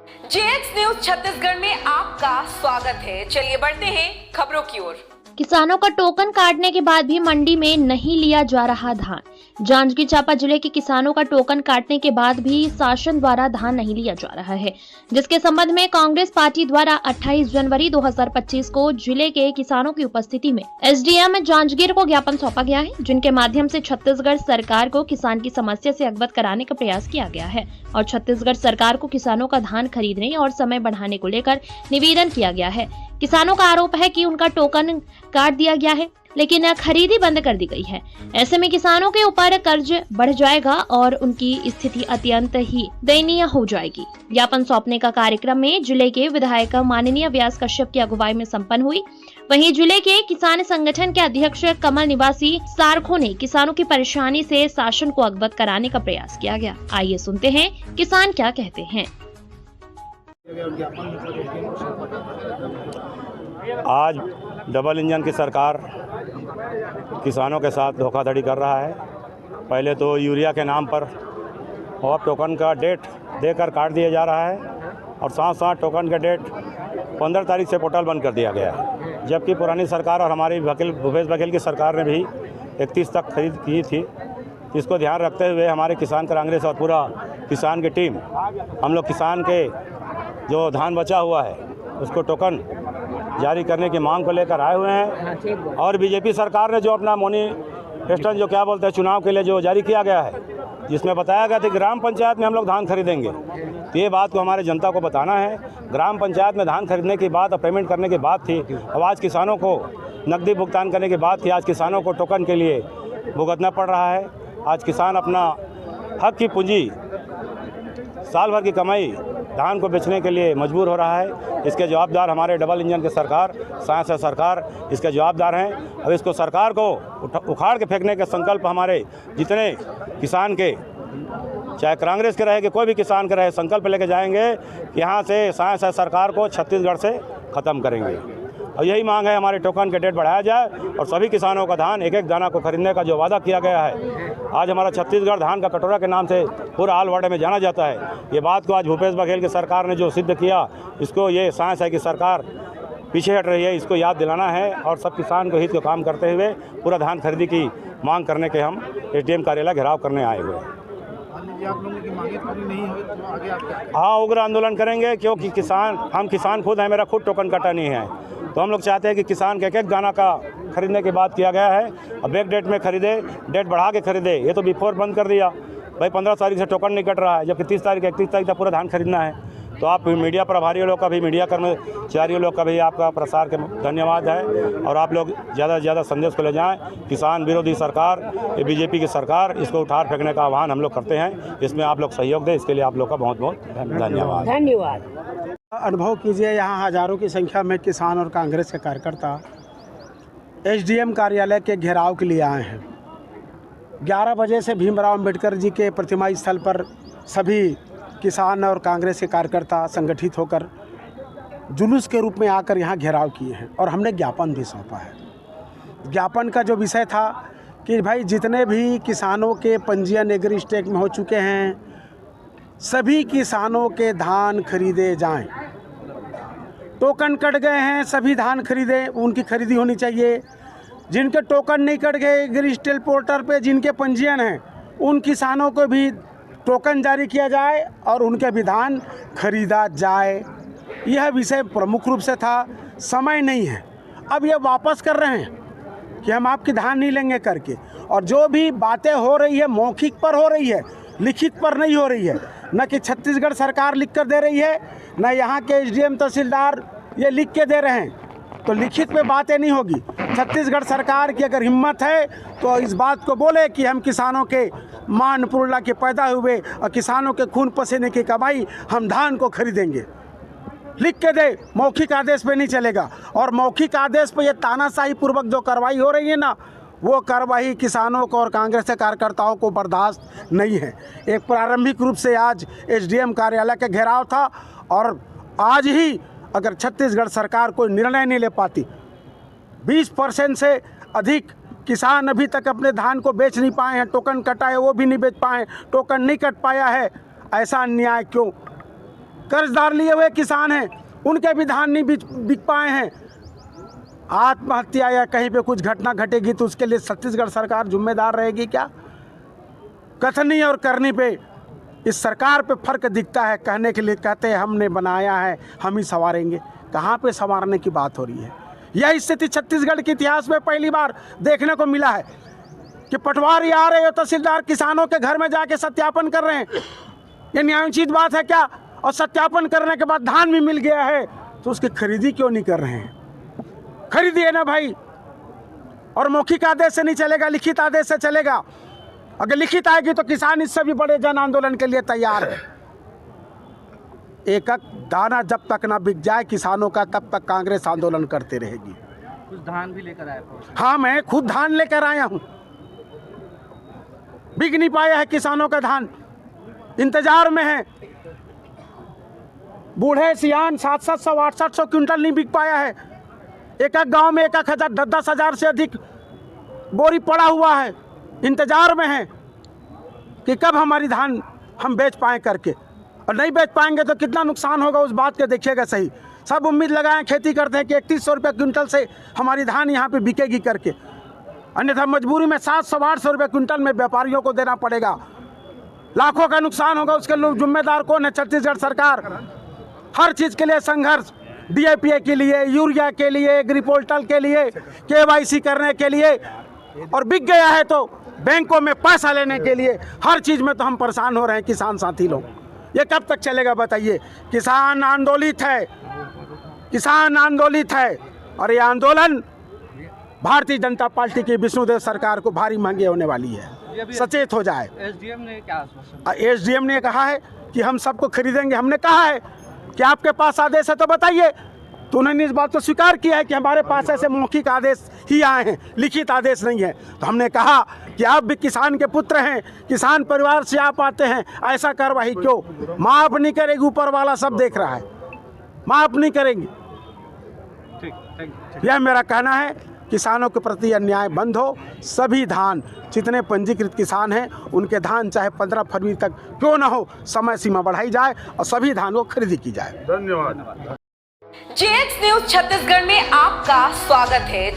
JX news Chhattisgarh में आपका स्वागत है। चलिए बढ़ते हैं खबरों की ओर। किसानों का टोकन काटने के बाद भी मंडी में नहीं लिया जा रहा धान। जांजगीर चांपा जिले के किसानों का टोकन काटने के बाद भी शासन द्वारा धान नहीं लिया जा रहा है, जिसके संबंध में कांग्रेस पार्टी द्वारा 28 जनवरी 2025 को जिले के किसानों की उपस्थिति में एसडीएम जांजगीर को ज्ञापन सौंपा गया है, जिनके माध्यम से छत्तीसगढ़ सरकार को किसान की समस्या से अवगत कराने का प्रयास किया गया है और छत्तीसगढ़ सरकार को किसानों का धान खरीदने और समय बढ़ाने को लेकर निवेदन किया गया है। किसानों का आरोप है कि उनका टोकन काट दिया गया है, लेकिन खरीदी बंद कर दी गई है। ऐसे में किसानों के ऊपर कर्ज बढ़ जाएगा और उनकी स्थिति अत्यंत ही दयनीय हो जाएगी। ज्ञापन सौंपने का कार्यक्रम में जिले के विधायक माननीय व्यास कश्यप की अगुवाई में संपन्न हुई। वहीं जिले के किसान संगठन के अध्यक्ष कमल निवासी सारखो ने किसानों की परेशानी से शासन को अवगत कराने का प्रयास किया गया। आइए सुनते हैं किसान क्या कहते हैं। आज डबल इंजन की सरकार किसानों के साथ धोखाधड़ी कर रहा है। पहले तो यूरिया के नाम पर और टोकन का डेट देकर काट दिया जा रहा है और साथ साथ टोकन का डेट 15 तारीख से पोर्टल बंद कर दिया गया है, जबकि पुरानी सरकार और हमारी भूपेश बघेल की सरकार ने भी 31 तक खरीद की थी। इसको ध्यान रखते हुए हमारे किसान कांग्रेस और पूरा किसान की टीम हम लोग किसान के जो धान बचा हुआ है उसको टोकन जारी करने की मांग को लेकर आए हुए हैं। और बीजेपी सरकार ने जो अपना मैनिफेस्टो जो क्या बोलते हैं चुनाव के लिए जो जारी किया गया है, जिसमें बताया गया था ग्राम पंचायत में हम लोग धान खरीदेंगे, तो ये बात को हमारे जनता को बताना है। ग्राम पंचायत में धान खरीदने की बात और पेमेंट करने की बात थी, अब आज किसानों को नकदी भुगतान करने की बात थी। आज किसानों को टोकन के लिए भुगतना पड़ रहा है। आज किसान अपना हक की पूंजी साल भर की कमाई धान को बेचने के लिए मजबूर हो रहा है। इसके जवाबदार हमारे डबल इंजन की सरकार, सांसद सरकार इसके जवाबदार हैं। अब इसको सरकार को उखाड़ के फेंकने के संकल्प हमारे जितने किसान के, चाहे कांग्रेस के रहे कि कोई भी किसान के रहे, संकल्प लेके जाएंगे कि यहाँ से सांसद सरकार को छत्तीसगढ़ से ख़त्म करेंगे। और यही मांग है हमारे टोकन के डेट बढ़ाया जाए और सभी किसानों का धान एक एक दाना को खरीदने का जो वादा किया गया है। आज हमारा छत्तीसगढ़ धान का कटोरा के नाम से पूरा ऑल वर्ल्ड में जाना जाता है। ये बात को आज भूपेश बघेल की सरकार ने जो सिद्ध किया, इसको ये सांस है कि सरकार पीछे हट रही है, इसको याद दिलाना है और सब किसान को हित को काम करते हुए पूरा धान खरीदी की मांग करने के हम एसडीएम कार्यालय घेराव करने आए हुए हैं। आप लोगों की मांगें पूरी नहीं हुई तो आगे आप क्या? हाँ, उग्र आंदोलन करेंगे, क्योंकि हम किसान खुद हैं, मेरा खुद टोकन कटा नहीं है। तो हम लोग चाहते हैं कि किसान के एक एक दाना का खरीदने की बात किया गया है। अब बैक डेट में खरीदे, डेट बढ़ा के खरीदे, ये तो बिफोर बंद कर दिया भाई। 15 तारीख से टोकन नहीं कट रहा है, जबकि 30 तारीख 31 तारीख तक पूरा धान खरीदना है। तो आप मीडिया प्रभारी लोग का भी, मीडिया कर्मचारियों लोग का भी आपका प्रसार के धन्यवाद है और आप लोग ज़्यादा से ज़्यादा संदेश को ले जाएं। किसान विरोधी सरकार, ये बीजेपी की सरकार, इसको उठाड़ फेंकने का आह्वान हम लोग करते हैं। इसमें आप लोग सहयोग दें, इसके लिए आप लोग का बहुत बहुत धन्यवाद। अनुभव कीजिए, यहाँ हजारों की संख्या में किसान और कांग्रेस के कार्यकर्ता एसडीएम कार्यालय के घेराव के लिए आए हैं। 11 बजे से भीमराव अंबेडकर जी के प्रतिमा स्थल पर सभी किसान और कांग्रेस के कार्यकर्ता संगठित होकर जुलूस के रूप में आकर यहाँ घेराव किए हैं और हमने ज्ञापन भी सौंपा है। ज्ञापन का जो विषय था कि भाई जितने भी किसानों के पंजीयन एग्री स्टेक में हो चुके हैं, सभी किसानों के धान खरीदे जाएं। टोकन कट गए हैं, सभी धान खरीदे, उनकी खरीदी होनी चाहिए। जिनके टोकन नहीं कट गए एग्री स्टेक पोर्टल पे जिनके पंजीयन हैं, उन किसानों को भी टोकन जारी किया जाए और उनके भी धान खरीदा जाए। यह विषय प्रमुख रूप से था। समय नहीं है, अब ये वापस कर रहे हैं कि हम आपकी धान नहीं लेंगे करके। और जो भी बातें हो रही है मौखिक पर हो रही है, लिखित पर नहीं हो रही है। न कि छत्तीसगढ़ सरकार लिख कर दे रही है, न यहाँ के एसडीएम तहसीलदार ये लिख के दे रहे हैं, तो लिखित पे बातें नहीं होगी। छत्तीसगढ़ सरकार की अगर हिम्मत है तो इस बात को बोले कि हम किसानों के मान पुरला के पैदा हुए और किसानों के खून पसीने की कमाई हम धान को खरीदेंगे, लिख के दे। मौखिक आदेश पे नहीं चलेगा। और मौखिक आदेश पे ये तानाशाही पूर्वक जो कार्रवाई हो रही है ना, वो कार्रवाई किसानों को और कांग्रेस के कार्यकर्ताओं को बर्दाश्त नहीं है। एक प्रारंभिक रूप से आज एसडीएम कार्यालय का घेराव था और आज ही अगर छत्तीसगढ़ सरकार कोई निर्णय नहीं ले पाती, 20% से अधिक किसान अभी तक अपने धान को बेच नहीं पाए हैं। टोकन कटा है वो भी नहीं बेच पाए, टोकन नहीं कट पाया है। ऐसा अन्याय क्यों कर्जदार लिए हुए किसान हैं, उनके भी धान नहीं बिक पाए हैं। आत्महत्या या कहीं पे कुछ घटना घटेगी तो उसके लिए छत्तीसगढ़ सरकार जिम्मेदार रहेगी क्या? कथनी और करनी पे इस सरकार पे फर्क दिखता है। कहने के लिए कहते हैं हमने बनाया है, हम ही संवारेंगे। कहाँ पे संवारने की बात हो रही है? यह स्थिति छत्तीसगढ़ के इतिहास में पहली बार देखने को मिला है कि पटवारी आ रहे हो, तहसीलदार किसानों के घर में जाके सत्यापन कर रहे हैं। ये न्यायोचित बात है क्या? और सत्यापन करने के बाद धान भी मिल गया है तो उसकी खरीदी क्यों नहीं कर रहे हैं? खरीदिए ना भाई। और मौखिक आदेश से नहीं चलेगा, लिखित आदेश से चलेगा। अगर लिखित आएगी तो किसान इससे भी बड़े जन आंदोलन के लिए तैयार है। एक एक दाना जब तक ना बिक जाए किसानों का, तब तक कांग्रेस आंदोलन करते रहेगी। कुछ धान भी लेकर आए? हाँ, मैं खुद धान लेकर आया हूँ। बिक नहीं पाया है किसानों का धान, इंतजार में है। बूढ़े सियान 700 800 क्विंटल नहीं बिक पाया है। एक एक गांव में 1,000 10 हज़ार से अधिक बोरी पड़ा हुआ है, इंतजार में है कि कब हमारी धान हम बेच पाएँ करके। और नहीं बेच पाएंगे तो कितना नुकसान होगा उस बात के देखिएगा सही। सब उम्मीद लगाएं, खेती करते हैं कि 3100 रुपये क्विंटल से हमारी धान यहाँ पे बिकेगी करके, अन्यथा मजबूरी में 700-800 रुपये क्विंटल में व्यापारियों को देना पड़ेगा। लाखों का नुकसान होगा। उसके लोग जिम्मेदार कौन है? छत्तीसगढ़ सरकार। हर चीज़ के लिए संघर्ष, DAP के लिए, यूरिया के लिए, एग्रीपोर्टल के लिए, KYC करने के लिए, और बिक गया है तो बैंकों में पैसा लेने के लिए। हर चीज़ में तो हम परेशान हो रहे हैं किसान साथी लोग। ये कब तक चलेगा बताइए? किसान आंदोलित है, किसान आंदोलित है। और ये आंदोलन भारतीय जनता पार्टी की विष्णुदेव सरकार को भारी महंगी होने वाली है। सचेत हो जाए। SDM ने क्या आश्वासन? SDM ने कहा है कि हम सबको खरीदेंगे। हमने कहा है कि आपके पास आदेश है तो बताइए, तो उन्होंने इस बात को स्वीकार किया है कि हमारे पास ऐसे मौखिक आदेश ही आए हैं, लिखित आदेश नहीं है। तो हमने कहा कि आप भी किसान के पुत्र हैं, किसान परिवार से आप आते हैं, ऐसा कार्रवाई क्यों? माफ नहीं करेगी, ऊपर वाला सब देख रहा है, माफ नहीं करेंगे। यह मेरा कहना है। किसानों के प्रति अन्याय बंद हो। सभी धान, जितने पंजीकृत किसान हैं उनके धान चाहे 15 फरवरी तक क्यों ना हो, समय सीमा बढ़ाई जाए और सभी धान को खरीदी की जाए। धन्यवाद। JX न्यूज छत्तीसगढ़ में आपका स्वागत है।